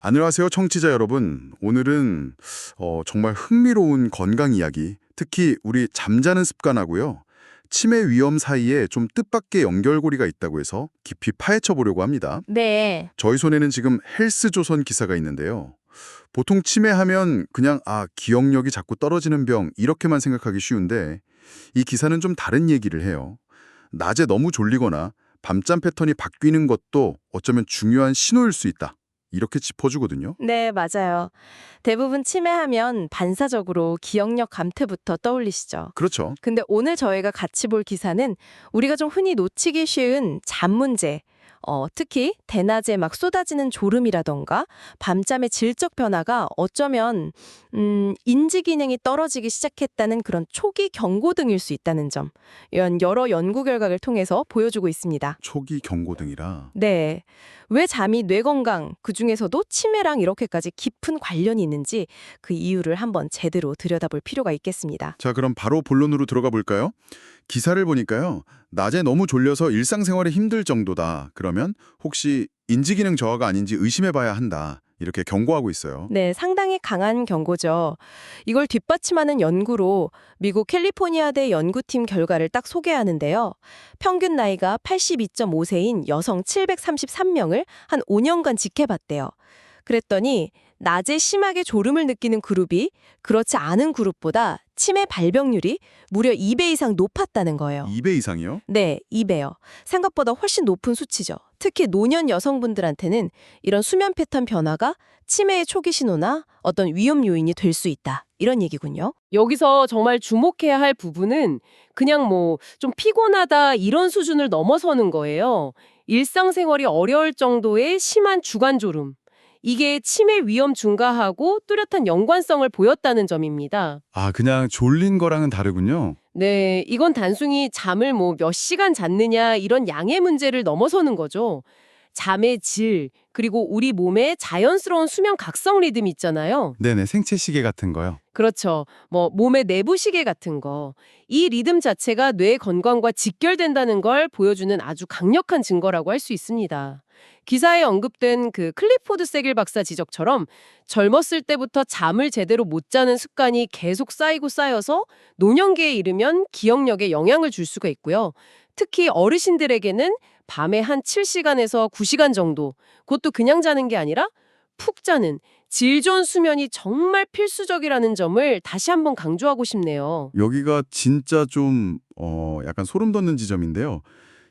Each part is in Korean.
안녕하세요, 청취자 여러분. 오늘은 정말 흥미로운 건강 이야기, 특히 우리 잠자는 습관하고요. 치매 위험 사이에 좀 뜻밖의 연결고리가 있다고 해서 깊이 파헤쳐 보려고 합니다. 네, 저희 손에는 지금 헬스조선 기사가 있는데요. 보통 치매하면 그냥 기억력이 자꾸 떨어지는 병 이렇게만 생각하기 쉬운데 이 기사는 좀 다른 얘기를 해요. 낮에 너무 졸리거나 밤잠 패턴이 바뀌는 것도 어쩌면 중요한 신호일 수 있다. 이렇게 짚어주거든요. 네, 맞아요. 대부분 치매하면 반사적으로 기억력 감퇴부터 떠올리시죠. 그렇죠. 근데 오늘 저희가 같이 볼 기사는 우리가 좀 흔히 놓치기 쉬운 잠 문제, 특히 대낮에 막 쏟아지는 졸음이라던가 밤잠의 질적 변화가 어쩌면 인지 기능이 떨어지기 시작했다는 그런 초기 경고등일 수 있다는 점, 이런 여러 연구 결과를 통해서 보여주고 있습니다. 초기 경고등이라. 네. 왜 잠이 뇌 건강, 그중에서도 치매랑 이렇게까지 깊은 관련이 있는지 그 이유를 한번 제대로 들여다볼 필요가 있겠습니다. 자, 그럼 바로 본론으로 들어가 볼까요? 기사를 보니까요. 낮에 너무 졸려서 일상생활에 힘들 정도다. 그러면 혹시 인지기능 저하가 아닌지 의심해 봐야 한다. 이렇게 경고하고 있어요. 네, 상당히 강한 경고죠. 이걸 뒷받침하는 연구로 미국 캘리포니아대 연구팀 결과를 딱 소개하는데요. 평균 나이가 82.5세인 여성 733명을 한 5년간 지켜봤대요. 그랬더니 낮에 심하게 졸음을 느끼는 그룹이 그렇지 않은 그룹보다 치매 발병률이 무려 2배 이상 높았다는 거예요. 2배 이상이요? 네, 2배요. 생각보다 훨씬 높은 수치죠. 특히 노년 여성분들한테는 이런 수면 패턴 변화가 치매의 초기 신호나 어떤 위험 요인이 될 수 있다. 이런 얘기군요. 여기서 정말 주목해야 할 부분은 그냥 좀 피곤하다 이런 수준을 넘어서는 거예요. 일상생활이 어려울 정도의 심한 주간졸음. 이게 치매 위험 증가하고 뚜렷한 연관성을 보였다는 점입니다. 그냥 졸린 거랑은 다르군요. 네, 이건 단순히 잠을 몇 시간 잤느냐 이런 양의 문제를 넘어서는 거죠. 잠의 질, 그리고 우리 몸의 자연스러운 수면 각성 리듬 있잖아요. 네네, 생체 시계 같은 거요. 그렇죠. 몸의 내부 시계 같은 거. 이 리듬 자체가 뇌 건강과 직결된다는 걸 보여주는 아주 강력한 증거라고 할 수 있습니다. 기사에 언급된 그 클리포드 세길 박사 지적처럼 젊었을 때부터 잠을 제대로 못 자는 습관이 계속 쌓이고 쌓여서 노년기에 이르면 기억력에 영향을 줄 수가 있고요. 특히 어르신들에게는 밤에 한 7시간에서 9시간 정도, 그것도 그냥 자는 게 아니라 푹 자는 질 좋은 수면이 정말 필수적이라는 점을 다시 한번 강조하고 싶네요. 여기가 진짜 좀 약간 소름 돋는 지점인데요.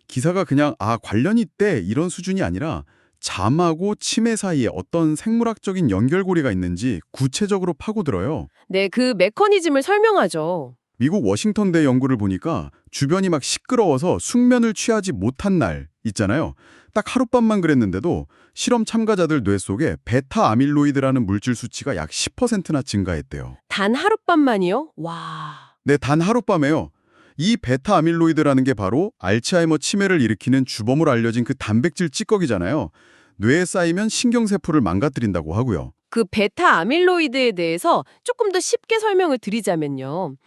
기사가 그냥 관련이 있대 이런 수준이 아니라 잠하고 치매 사이에 어떤 생물학적인 연결고리가 있는지 구체적으로 파고들어요. 네, 그 메커니즘을 설명하죠. 미국 워싱턴대 연구를 보니까 주변이 막 시끄러워서 숙면을 취하지 못한 날 있잖아요. 딱 하룻밤만 그랬는데도 실험 참가자들 뇌 속에 베타 아밀로이드라는 물질 수치가 약 10%나 증가했대요. 단 하룻밤만이요? 와. 네, 단 하룻밤에요. 이 베타 아밀로이드라는 게 바로 알츠하이머 치매를 일으키는 주범으로 알려진 그 단백질 찌꺼기잖아요. 뇌에 쌓이면 신경세포를 망가뜨린다고 하고요. 그 베타 아밀로이드에 대해서 조금 더 쉽게 설명을 드리자면요.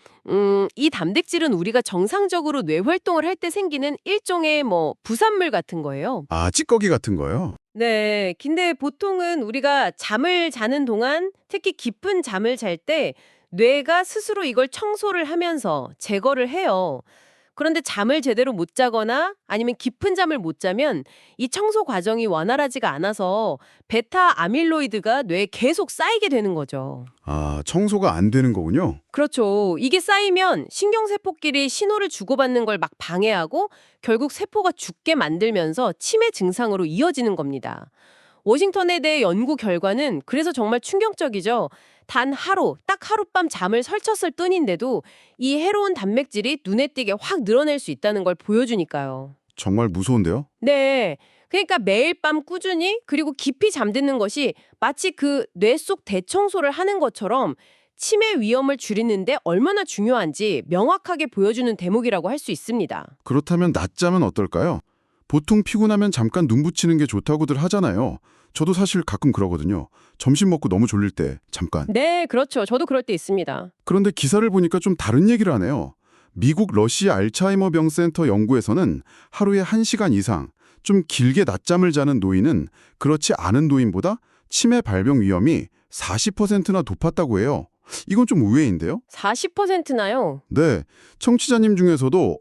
이 단백질은 우리가 정상적으로 뇌 활동을 할 때 생기는 일종의 부산물 같은 거예요. 찌꺼기 같은 거요? 네. 근데 보통은 우리가 잠을 자는 동안 특히 깊은 잠을 잘 때 뇌가 스스로 이걸 청소를 하면서 제거를 해요. 그런데 잠을 제대로 못 자거나 아니면 깊은 잠을 못 자면 이 청소 과정이 원활하지가 않아서 베타 아밀로이드가 뇌에 계속 쌓이게 되는 거죠. 청소가 안 되는 거군요. 그렇죠. 이게 쌓이면 신경세포끼리 신호를 주고받는 걸 막 방해하고 결국 세포가 죽게 만들면서 치매 증상으로 이어지는 겁니다. 워싱턴에 대해 연구 결과는 그래서 정말 충격적이죠. 단 하루, 딱 하룻밤 잠을 설쳤을 뿐인데도 이 해로운 단백질이 눈에 띄게 확 늘어날 수 있다는 걸 보여주니까요. 정말 무서운데요? 네. 그러니까 매일 밤 꾸준히 그리고 깊이 잠드는 것이 마치 그 뇌 속 대청소를 하는 것처럼 치매 위험을 줄이는데 얼마나 중요한지 명확하게 보여주는 대목이라고 할 수 있습니다. 그렇다면 낮잠은 어떨까요? 보통 피곤하면 잠깐 눈 붙이는 게 좋다고들 하잖아요. 저도 사실 가끔 그러거든요. 점심 먹고 너무 졸릴 때 잠깐. 네, 그렇죠. 저도 그럴 때 있습니다. 그런데 기사를 보니까 좀 다른 얘기를 하네요. 미국 러시아 알츠하이머병 센터 연구에서는 하루에 1시간 이상 좀 길게 낮잠을 자는 노인은 그렇지 않은 노인보다 치매 발병 위험이 40%나 높았다고 해요. 이건 좀 의외인데요? 40%나요? 네, 청취자님 중에서도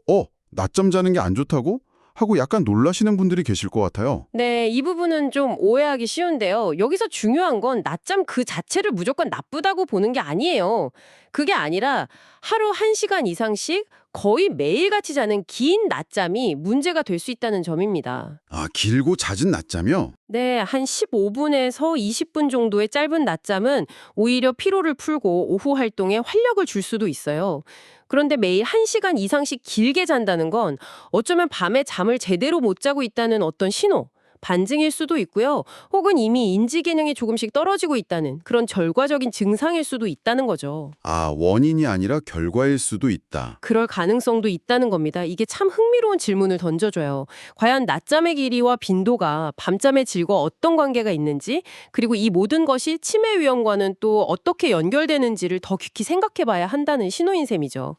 낮잠 자는 게 안 좋다고? 하고 약간 놀라시는 분들이 계실 것 같아요. 네, 이 부분은 좀 오해하기 쉬운데요. 여기서 중요한 건 낮잠 그 자체를 무조건 나쁘다고 보는 게 아니에요. 그게 아니라 하루 1시간 이상씩 거의 매일같이 자는 긴 낮잠이 문제가 될 수 있다는 점입니다. 아, 길고 잦은 낮잠이요? 네, 한 15분에서 20분 정도의 짧은 낮잠은 오히려 피로를 풀고 오후 활동에 활력을 줄 수도 있어요. 그런데 매일 1시간 이상씩 길게 잔다는 건 어쩌면 밤에 잠을 제대로 못 자고 있다는 어떤 신호, 반증일 수도 있고요. 혹은 이미 인지 기능이 조금씩 떨어지고 있다는 그런 결과적인 증상일 수도 있다는 거죠. 아, 원인이 아니라 결과일 수도 있다. 그럴 가능성도 있다는 겁니다. 이게 참 흥미로운 질문을 던져줘요. 과연 낮잠의 길이와 빈도가 밤잠의 질과 어떤 관계가 있는지, 그리고 이 모든 것이 치매 위험과는 또 어떻게 연결되는지를 더 깊이 생각해봐야 한다는 신호인 셈이죠.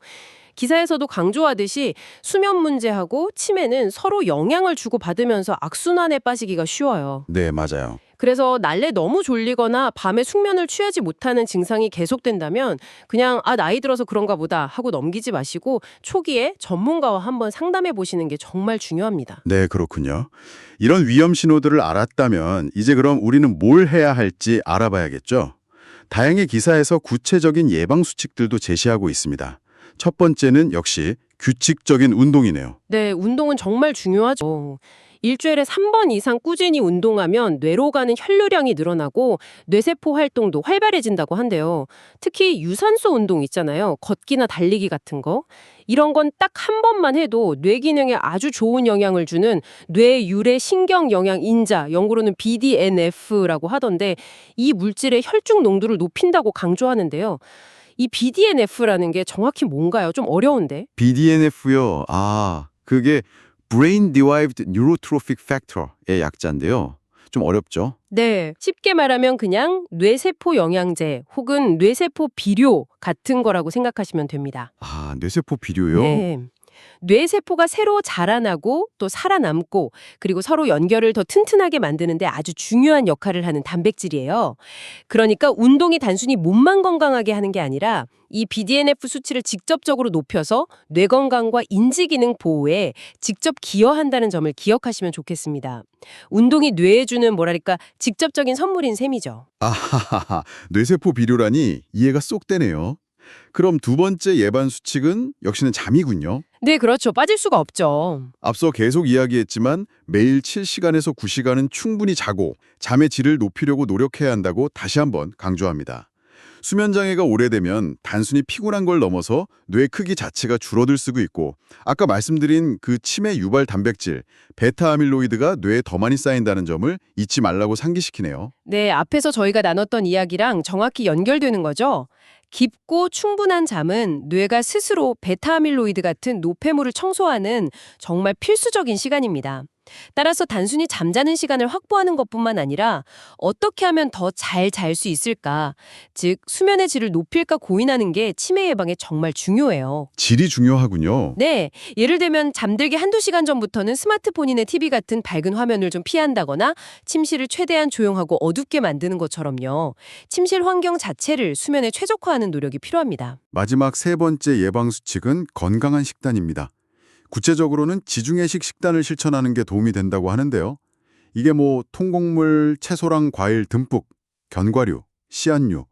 기사에서도 강조하듯이 수면 문제하고 치매는 서로 영향을 주고받으면서 악순환에 빠지기가 쉬워요. 네, 맞아요. 그래서 날래 너무 졸리거나 밤에 숙면을 취하지 못하는 증상이 계속된다면 그냥 나이 들어서 그런가 보다 하고 넘기지 마시고 초기에 전문가와 한번 상담해 보시는 게 정말 중요합니다. 네, 그렇군요. 이런 위험 신호들을 알았다면 이제 그럼 우리는 뭘 해야 할지 알아봐야겠죠? 다행히 기사에서 구체적인 예방 수칙들도 제시하고 있습니다. 첫 번째는 역시 규칙적인 운동이네요. 네, 운동은 정말 중요하죠. 일주일에 3번 이상 꾸준히 운동하면 뇌로 가는 혈류량이 늘어나고 뇌세포 활동도 활발해진다고 한대요. 특히 유산소 운동 있잖아요. 걷기나 달리기 같은 거. 이런 건 딱 한 번만 해도 뇌 기능에 아주 좋은 영향을 주는 뇌유래 신경 영양 인자, 영어로는 BDNF라고 하던데 이 물질의 혈중 농도를 높인다고 강조하는데요. 이 BDNF라는 게 정확히 뭔가요? 좀 어려운데. BDNF요. 아, 그게 Brain Derived Neurotrophic Factor의 약자인데요. 좀 어렵죠? 네, 쉽게 말하면 그냥 뇌세포 영양제 혹은 뇌세포 비료 같은 거라고 생각하시면 됩니다. 아, 뇌세포 비료요? 네. 뇌세포가 새로 자라나고 또 살아남고 그리고 서로 연결을 더 튼튼하게 만드는데 아주 중요한 역할을 하는 단백질이에요. 그러니까 운동이 단순히 몸만 건강하게 하는 게 아니라 이 BDNF 수치를 직접적으로 높여서 뇌 건강과 인지 기능 보호에 직접 기여한다는 점을 기억하시면 좋겠습니다. 운동이 뇌에 주는 뭐랄까 직접적인 선물인 셈이죠. 아하하하, 뇌세포 비료라니 이해가 쏙 되네요. 그럼 두 번째 예방 수칙은 역시는 잠이군요. 네, 그렇죠. 빠질 수가 없죠. 앞서 계속 이야기했지만 매일 7시간에서 9시간은 충분히 자고 잠의 질을 높이려고 노력해야 한다고 다시 한번 강조합니다. 수면 장애가 오래되면 단순히 피곤한 걸 넘어서 뇌 크기 자체가 줄어들 수도 있고 아까 말씀드린 그 치매 유발 단백질 베타 아밀로이드가 뇌에 더 많이 쌓인다는 점을 잊지 말라고 상기시키네요. 네, 앞에서 저희가 나눴던 이야기랑 정확히 연결되는 거죠. 깊고 충분한 잠은 뇌가 스스로 베타아밀로이드 같은 노폐물을 청소하는 정말 필수적인 시간입니다. 따라서 단순히 잠자는 시간을 확보하는 것뿐만 아니라 어떻게 하면 더 잘 잘 수 있을까, 즉 수면의 질을 높일까 고민하는 게 치매 예방에 정말 중요해요. 질이 중요하군요. 네, 예를 들면 잠들기 한두 시간 전부터는 스마트폰이나 TV 같은 밝은 화면을 좀 피한다거나 침실을 최대한 조용하고 어둡게 만드는 것처럼요. 침실 환경 자체를 수면에 최적화하는 노력이 필요합니다. 마지막 세 번째 예방 수칙은 건강한 식단입니다. 구체적으로는 지중해식 식단을 실천하는 게 도움이 된다고 하는데요. 이게 통곡물, 채소랑 과일 듬뿍, 견과류, 씨앗류,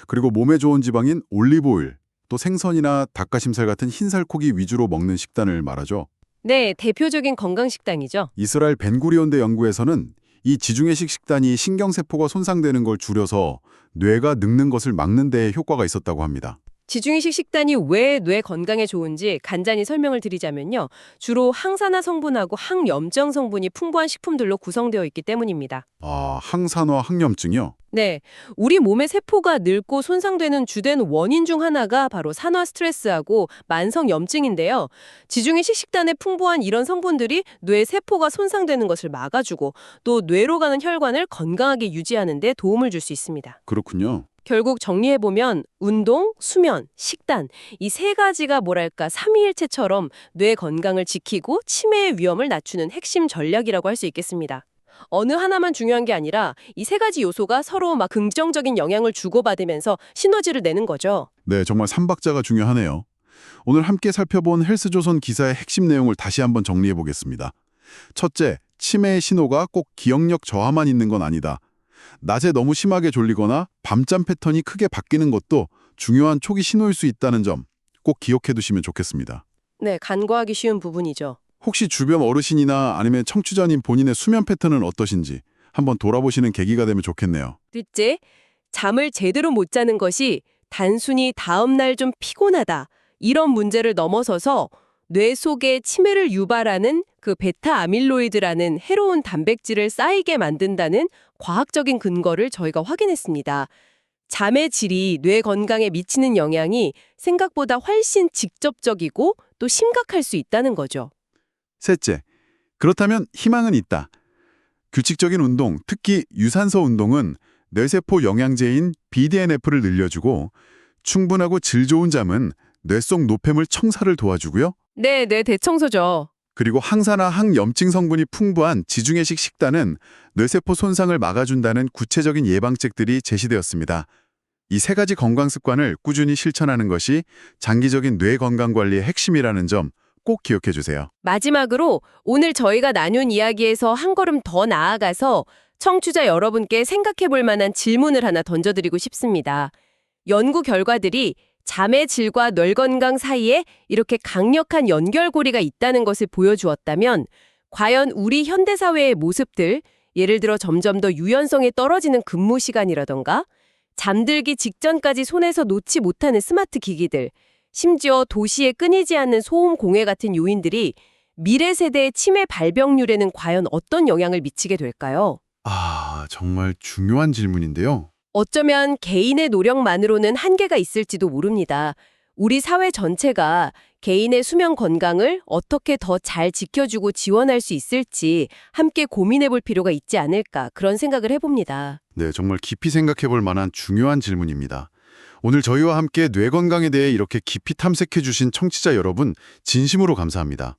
그리고 몸에 좋은 지방인 올리브오일, 또 생선이나 닭가심살 같은 흰살코기 위주로 먹는 식단을 말하죠. 네, 대표적인 건강식단이죠. 이스라엘 벤구리온대 연구에서는 이 지중해식 식단이 신경세포가 손상되는 걸 줄여서 뇌가 늙는 것을 막는 데에 효과가 있었다고 합니다. 지중해식 식단이 왜 뇌 건강에 좋은지 간단히 설명을 드리자면요. 주로 항산화 성분하고 항염증 성분이 풍부한 식품들로 구성되어 있기 때문입니다. 아, 항산화 항염증이요? 네, 우리 몸의 세포가 늙고 손상되는 주된 원인 중 하나가 바로 산화 스트레스하고 만성 염증인데요. 지중해식 식단에 풍부한 이런 성분들이 뇌 세포가 손상되는 것을 막아주고 또 뇌로 가는 혈관을 건강하게 유지하는 데 도움을 줄 수 있습니다. 그렇군요. 결국 정리해보면 운동, 수면, 식단 이 세 가지가 뭐랄까 삼위일체처럼 뇌 건강을 지키고 치매의 위험을 낮추는 핵심 전략이라고 할 수 있겠습니다. 어느 하나만 중요한 게 아니라 이 세 가지 요소가 서로 막 긍정적인 영향을 주고받으면서 시너지를 내는 거죠. 네, 정말 삼박자가 중요하네요. 오늘 함께 살펴본 헬스조선 기사의 핵심 내용을 다시 한번 정리해 보겠습니다. 첫째, 치매의 신호가 꼭 기억력 저하만 있는 건 아니다. 낮에 너무 심하게 졸리거나 밤잠 패턴이 크게 바뀌는 것도 중요한 초기 신호일 수 있다는 점 꼭 기억해 두시면 좋겠습니다. 네, 간과하기 쉬운 부분이죠. 혹시 주변 어르신이나 아니면 청취자님 본인의 수면 패턴은 어떠신지 한번 돌아보시는 계기가 되면 좋겠네요. 둘째, 잠을 제대로 못 자는 것이 단순히 다음날 좀 피곤하다. 이런 문제를 넘어서서 뇌 속에 치매를 유발하는 그 베타 아밀로이드라는 해로운 단백질을 쌓이게 만든다는 과학적인 근거를 저희가 확인했습니다. 잠의 질이 뇌 건강에 미치는 영향이 생각보다 훨씬 직접적이고 또 심각할 수 있다는 거죠. 셋째, 그렇다면 희망은 있다. 규칙적인 운동, 특히 유산소 운동은 뇌세포 영양제인 BDNF를 늘려주고 충분하고 질 좋은 잠은 뇌 속 노폐물 청사를 도와주고요. 네, 뇌 대청소죠. 그리고 항산화 항염증 성분이 풍부한 지중해식 식단은 뇌세포 손상을 막아준다는 구체적인 예방책들이 제시되었습니다. 이 세 가지 건강 습관을 꾸준히 실천하는 것이 장기적인 뇌 건강 관리의 핵심이라는 점 꼭 기억해 주세요. 마지막으로 오늘 저희가 나눈 이야기에서 한 걸음 더 나아가서 청취자 여러분께 생각해 볼 만한 질문을 하나 던져드리고 싶습니다. 연구 결과들이 잠의 질과 뇌 건강 사이에 이렇게 강력한 연결고리가 있다는 것을 보여주었다면 과연 우리 현대사회의 모습들, 예를 들어 점점 더 유연성이 떨어지는 근무 시간이라던가 잠들기 직전까지 손에서 놓지 못하는 스마트 기기들, 심지어 도시에 끊이지 않는 소음 공해 같은 요인들이 미래 세대의 치매 발병률에는 과연 어떤 영향을 미치게 될까요? 정말 중요한 질문인데요. 어쩌면 개인의 노력만으로는 한계가 있을지도 모릅니다. 우리 사회 전체가 개인의 수면 건강을 어떻게 더 잘 지켜주고 지원할 수 있을지 함께 고민해 볼 필요가 있지 않을까 그런 생각을 해봅니다. 네, 정말 깊이 생각해 볼 만한 중요한 질문입니다. 오늘 저희와 함께 뇌 건강에 대해 이렇게 깊이 탐색해 주신 청취자 여러분, 진심으로 감사합니다.